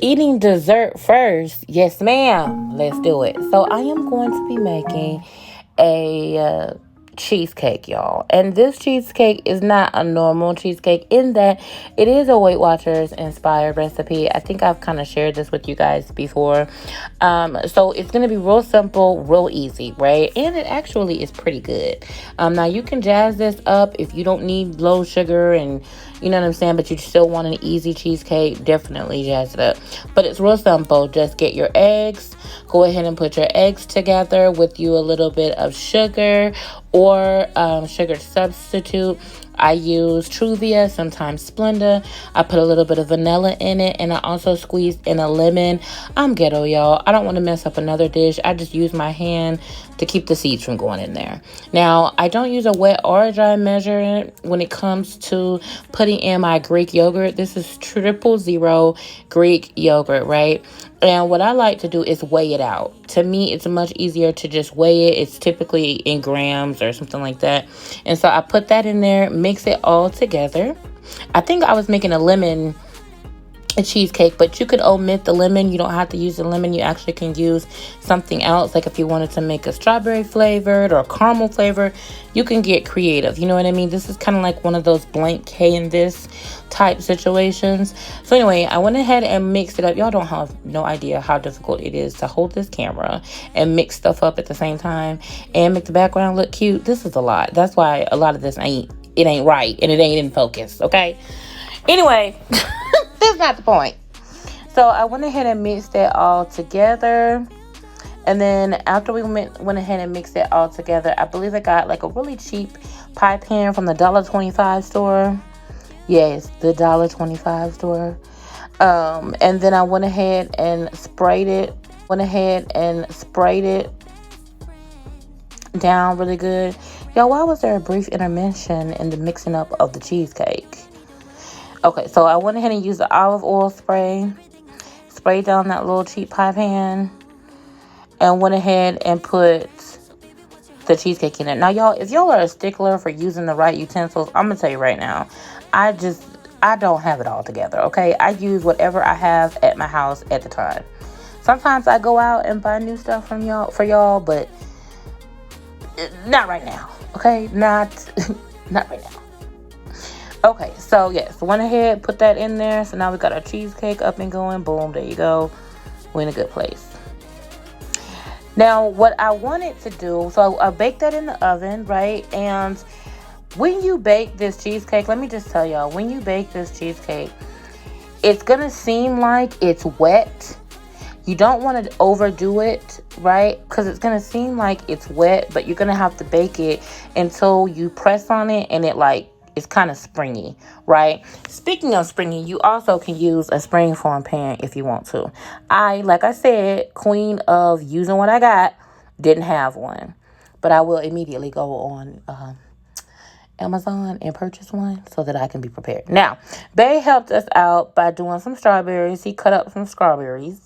eating dessert first. Yes, ma'am. Let's do it. So I am going to be making a cheesecake, y'all. And this cheesecake is not a normal cheesecake in that it is a Weight Watchers inspired recipe. I think I've kind of shared this with you guys before. So it's going to be real simple, real easy, right? And it actually is pretty good. Now you can jazz this up if you don't need low sugar and you know what I'm saying, but you still want an easy cheesecake, definitely jazz it up. But it's real simple. Just get your eggs, go ahead and put your eggs together with you a little bit of sugar or sugar substitute. I use Truvia, sometimes Splenda. I put a little bit of vanilla in it, and I also squeezed in a lemon. I'm ghetto, y'all. I don't want to mess up another dish. I just use my hand to keep the seeds from going in there. Now, I don't use a wet or a dry measure when it comes to putting in my Greek yogurt. This is 000 Greek yogurt, right? And what I like to do is weigh it out. To me, it's much easier to just weigh it. It's typically in grams or something like that. And so I put that in there, mix it all together. I think I was making a cheesecake, but you could omit the lemon. You don't have to use the lemon. You actually can use something else. Like if you wanted to make a strawberry flavored or caramel flavor, you can get creative. You know what I mean? This is kind of like one of those blank canvas type situations. So anyway, I went ahead and mixed it up. Y'all don't have no idea how difficult it is to hold this camera and mix stuff up at the same time and make the background look cute. This is a lot. That's why a lot of this ain't right and it ain't in focus. Okay. Anyway, that's not the point. So I went ahead and mixed it all together. And then after we went ahead and mixed it all together, I believe I got like a really cheap pie pan from the $1.25 store. Yes, the $1.25 store. And then I went ahead and sprayed it. Down really good. Y'all, why was there a brief intermission in the mixing up of the cheesecake? Okay, so I went ahead and used the olive oil spray. Sprayed down that little cheap pie pan. And went ahead and put the cheesecake in it. Now, y'all, if y'all are a stickler for using the right utensils, I'm going to tell you right now, I don't have it all together, okay? I use whatever I have at my house at the time. Sometimes I go out and buy new stuff for y'all, but not right now, okay? Not right now. Okay, so yes, went ahead, put that in there. So now we got our cheesecake up and going. Boom, there you go. We're in a good place. Now, what I wanted to do, so I baked that in the oven, right? And when you bake this cheesecake, let me just tell y'all, when you bake this cheesecake, it's going to seem like it's wet. You don't want to overdo it, right? Because it's going to seem like it's wet, but you're going to have to bake it until you press on it and it's kind of springy, right? Speaking of springy, you also can use a spring form pan if you want to. Like I said, queen of using what I got, didn't have one. But I will immediately go on Amazon and purchase one so that I can be prepared. Now, Bay helped us out by doing some strawberries. He cut up some strawberries.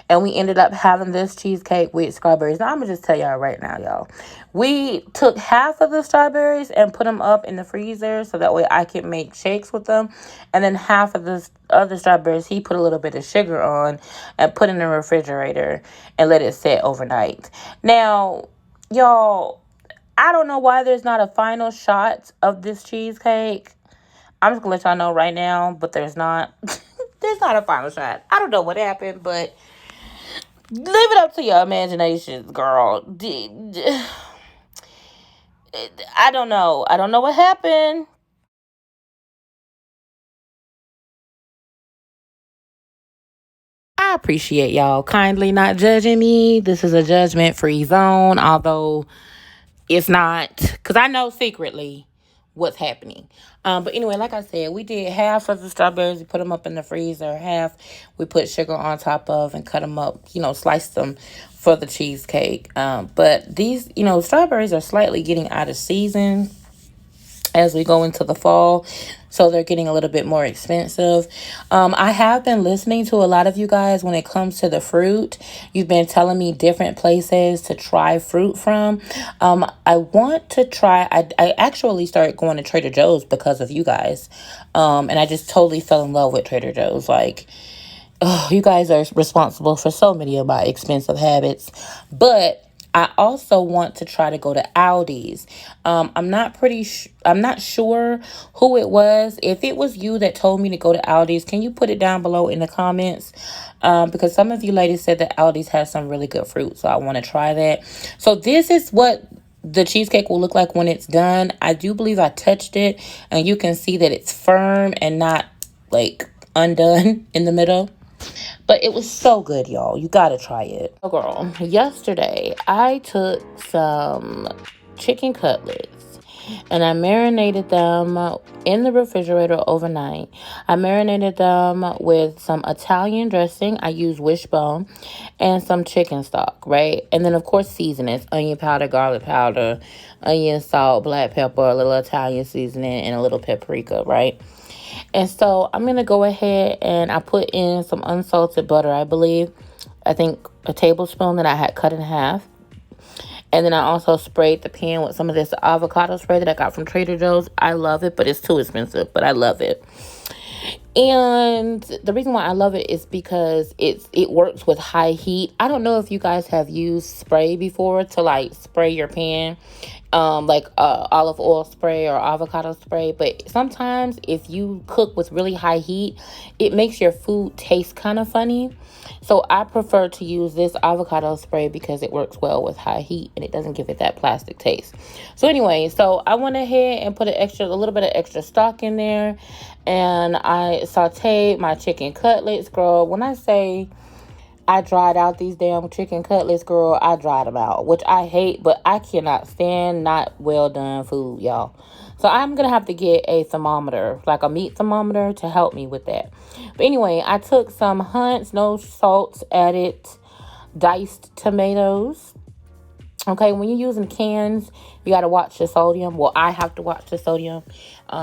And we ended up having this cheesecake with strawberries. Now, I'm going to just tell y'all right now, y'all. We took half of the strawberries and put them up in the freezer so that way I could make shakes with them. And then half of the other strawberries, he put a little bit of sugar on and put in the refrigerator and let it sit overnight. Now, y'all, I don't know why there's not a final shot of this cheesecake. I'm just going to let y'all know right now, but there's not. There's not a final shot. I don't know what happened, but leave it up to your imaginations, girl. I don't know. I don't know what happened. I appreciate y'all kindly not judging me. This is a judgment-free zone, although it's not, because I know secretly what's happening. But anyway, like I said, we did half of the strawberries. We put them up in the freezer. Half we put sugar on top of and cut them up, sliced them for the cheesecake. But these, strawberries are slightly getting out of season. as we go into the fall. So they're getting a little bit more expensive. I have been listening to a lot of you guys when it comes to the fruit. You've been telling me different places to try fruit from. I want to try, I actually started going to Trader Joe's because of you guys. And I just totally fell in love with Trader Joe's. Like, oh, you guys are responsible for so many of my expensive habits. But I also want to try to go to Aldi's. I'm not sure who it was. If it was you that told me to go to Aldi's, can you put it down below in the comments? Because some of you ladies said that Aldi's has some really good fruit, so I want to try that. So this is what the cheesecake will look like when it's done. I do believe I touched it, and you can see that it's firm and not like undone in the middle. But it was so good, y'all. You gotta try it. Oh, girl, yesterday I took some chicken cutlets and I marinated them in the refrigerator overnight. I marinated them with some Italian dressing. I used wishbone and some chicken stock, right? And then, of course, seasonings: onion powder, garlic powder, onion, salt, black pepper, a little Italian seasoning, and a little paprika, right? And so I'm going to go ahead and I put in some unsalted butter, I believe. I think a tablespoon that I had cut in half. And then I also sprayed the pan with some of this avocado spray that I got from Trader Joe's. I love it, but it's too expensive, but I love it. And the reason why I love it is because it works with high heat. I don't know if you guys have used spray before to like spray your pan, like olive oil spray or avocado spray. But sometimes if you cook with really high heat, it makes your food taste kind of funny. So I prefer to use this avocado spray because it works well with high heat and it doesn't give it that plastic taste. So anyway, so I went ahead and put a little bit of extra stock in there, and I sauteed my chicken cutlets, girl. When I say I dried out these damn chicken cutlets, girl, I dried them out, which I hate, but I cannot stand not well done food, y'all. So I'm going to have to get a thermometer, like a meat thermometer, to help me with that. But anyway, I took some Hunt's no salt added diced tomatoes. Okay, when you're using cans, you got to watch the sodium. Well, I have to watch the sodium.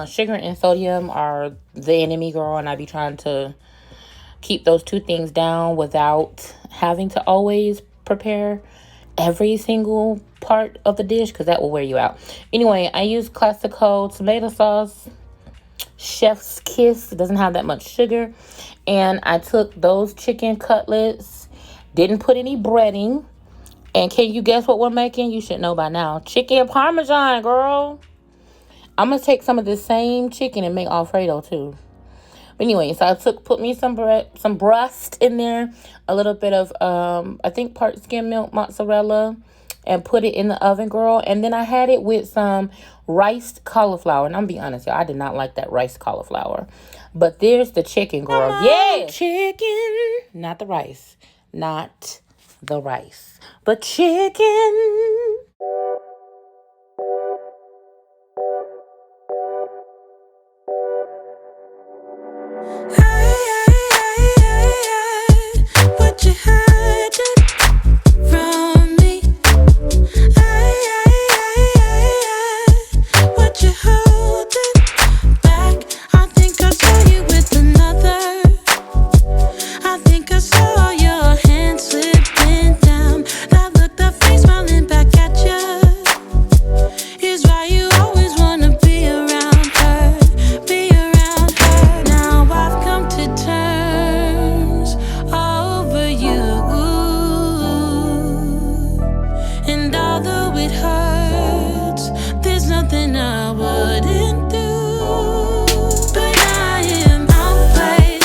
Sugar and sodium are the enemy, girl, and I be trying to keep those two things down without having to always prepare every single part of the dish, because that will wear you out. Anyway, I use classical tomato sauce, chef's kiss. It doesn't have that much sugar. And I took those chicken cutlets, didn't put any breading. And can you guess what we're making? You should know by now. Chicken parmesan, girl. I'm going to take some of this same chicken and make Alfredo too. But anyway, so I put me some breast in there, a little bit of, I think part skim milk mozzarella, and put it in the oven, girl. And then I had it with some riced cauliflower. And I'm be honest, y'all, I did not like that riced cauliflower. But there's the chicken, girl. Yeah, chicken. Not the rice. Not the rice. But chicken. What you hiding from me? What you holding back? I think I saw you with another. I think I saw your hand slipping down. That look, that face smiling back at you is why you always wanna be around her. Be around her. Now I've come to terms over you, and although it hurts, there's nothing I wouldn't do. But I am outplayed,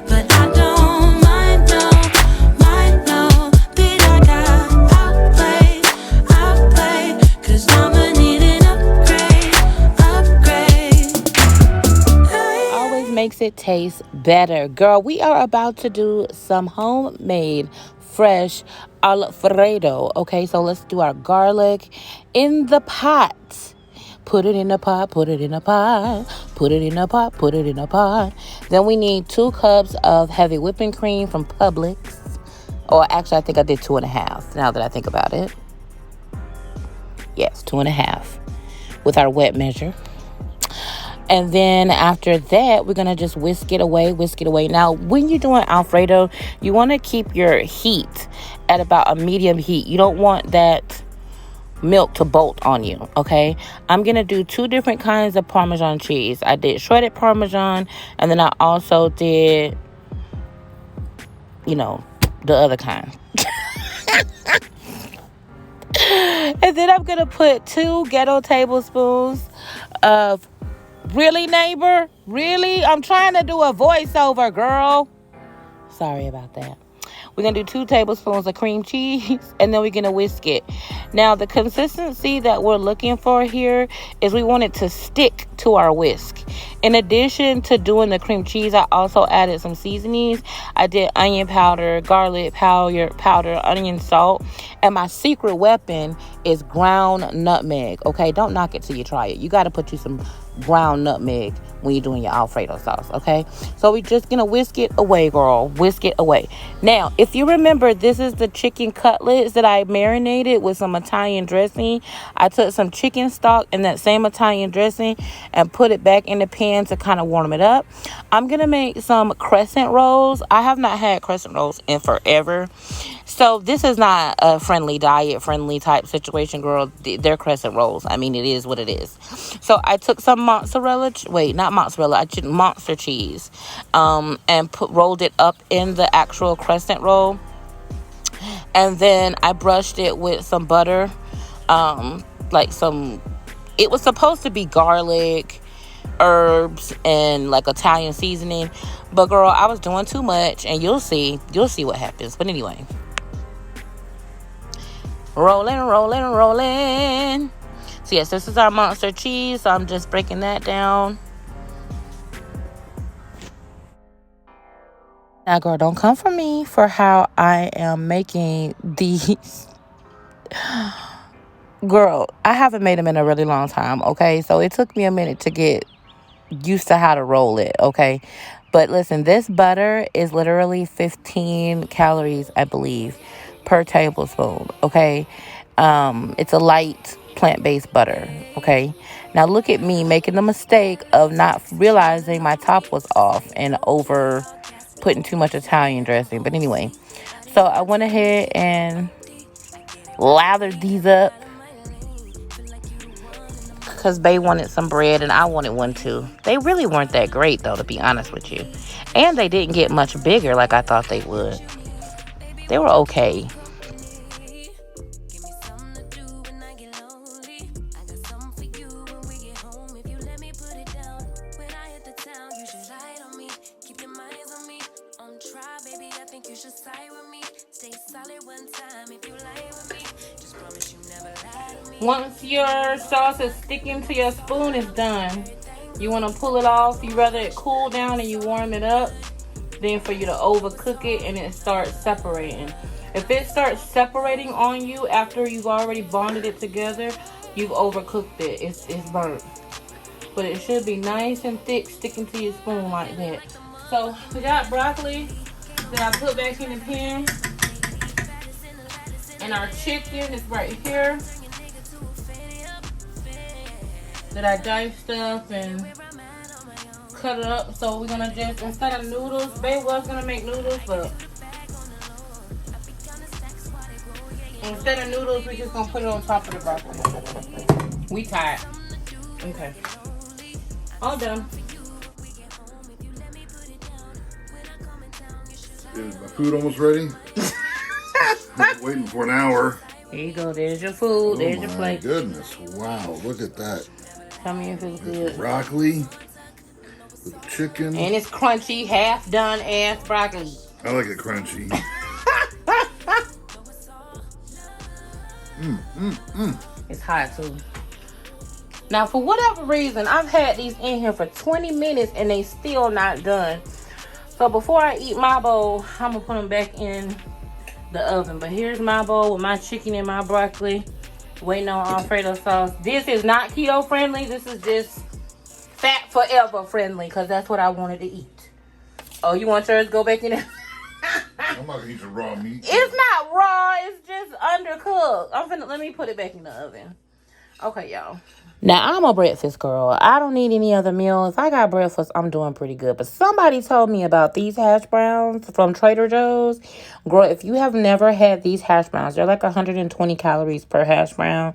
but I don't mind, no, that I got outplayed, 'cause I'ma need an upgrade. Always makes it taste better. Girl, we are about to do some homemade fresh Alfredo. Okay, so let's do our garlic in the pot. Put it in the pot, put it in the pot, put it in the pot, put it in the pot. Then we need 2 cups of heavy whipping cream from Publix. Or actually, I think I did 2.5 now that I think about it. Yes, 2.5. with our wet measure. And then after that, we're going to just whisk it away. Now, when you're doing Alfredo, you want to keep your heat at about a medium heat. You don't want that milk to bolt on you, okay? I'm going to do 2 different kinds of Parmesan cheese. I did shredded Parmesan, and then I also did, the other kind. And then I'm going to put 2 ghetto tablespoons of... Really, neighbor? Really? I'm trying to do a voiceover, girl. Sorry about that. We're going to do 2 tablespoons of cream cheese, and then we're going to whisk it. Now, the consistency that we're looking for here is we want it to stick to our whisk. In addition to doing the cream cheese, I also added some seasonings. I did onion powder, garlic powder, onion salt, and my secret weapon is ground nutmeg. Okay, don't knock it till you try it. You got to put you some ground nutmeg when you're doing your Alfredo sauce, okay? So we're just gonna whisk it away, girl. Whisk it away. Now, if you remember, this is the chicken cutlets that I marinated with some Italian dressing. I took some chicken stock and that same Italian dressing and put it back in the pan to kind of warm it up. I'm gonna make some crescent rolls. I have not had crescent rolls in forever. So this is not a diet-friendly type situation, girl. They're crescent rolls. I mean, it is what it is. So I took some monster cheese, and rolled it up in the actual crescent roll. And then I brushed it with some butter, it was supposed to be garlic, herbs, and like Italian seasoning. But girl, I was doing too much, and you'll see what happens. But anyway. Rolling. So yes, this is our monster cheese. So I'm just breaking that down. Now, girl, don't come for me for how I am making these. Girl, I haven't made them in a really long time, okay? So it took me a minute to get used to how to roll it, okay? But listen, this butter is literally 15 calories, I believe, per tablespoon, okay? It's a light plant-based butter, okay? Now look at me making the mistake of not realizing my top was off and over putting too much Italian dressing. But anyway, so I went ahead and lathered these up because Bae wanted some bread and I wanted one too. They really weren't that great though, to be honest with you. And they didn't get much bigger like I thought they would. They were okay. Once your sauce is sticking to your spoon, it's done. You want to pull it off. You rather it cool down and you warm it up than for you to overcook it and it starts separating. If it starts separating on you after you've already bonded it together, you've overcooked it. It's burnt. But it should be nice and thick sticking to your spoon like that. So we got broccoli that I put back in the pan. And our chicken is right here that I diced up and cut it up. So we're gonna just, instead of noodles, Babe was gonna make noodles, but instead of noodles, we're just gonna put it on top of the broccoli. We tired. Okay. All done. Is my food almost ready? Waiting for an hour. Here you go. There's your food. There's your plate. Oh my goodness. Wow. Look at that. Tell me if it's good. Broccoli with chicken. And it's crunchy, half done ass broccoli. I like it crunchy. It's hot too. Now, for whatever reason, I've had these in here for 20 minutes and they still not done. So before I eat my bowl, I'm gonna put them back in the oven. But here's my bowl with my chicken and my broccoli, waiting on Alfredo sauce. This is not keto friendly. This is just fat forever friendly, because that's what I wanted to eat. Oh, you want yours to go back in there? I'm not gonna eat some raw meat. It's not raw. It's just undercooked. Let me put it back in the oven. Okay, y'all. Now, I'm a breakfast girl. I don't need any other meal. If I got breakfast, I'm doing pretty good. But somebody told me about these hash browns from Trader Joe's. Girl, if you have never had these hash browns, they're like 120 calories per hash brown.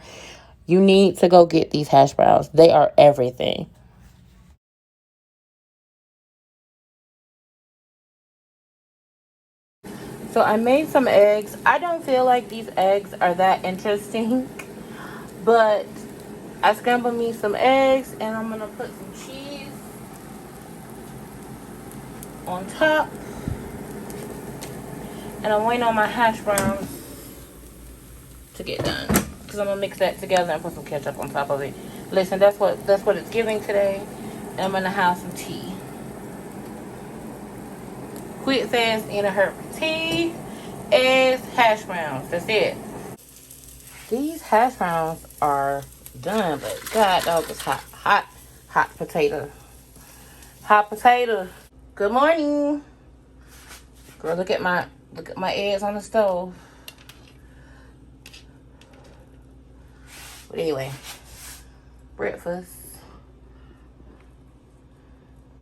You need to go get these hash browns. They are everything. So I made some eggs. I don't feel like these eggs are that interesting, but I scrambled me some eggs and I'm gonna put some cheese on top. And I'm waiting on my hash browns to get done, because I'm gonna mix that together and put some ketchup on top of it. Listen, that's what it's giving today. And I'm gonna have some tea. Quick, fast, in a hurry. Tea, eggs, hash browns. That's it. These hash browns are done, but god dog, it's hot, hot, hot potato, hot potato. Good morning, girl. Look at my eggs on the stove. But anyway, breakfast.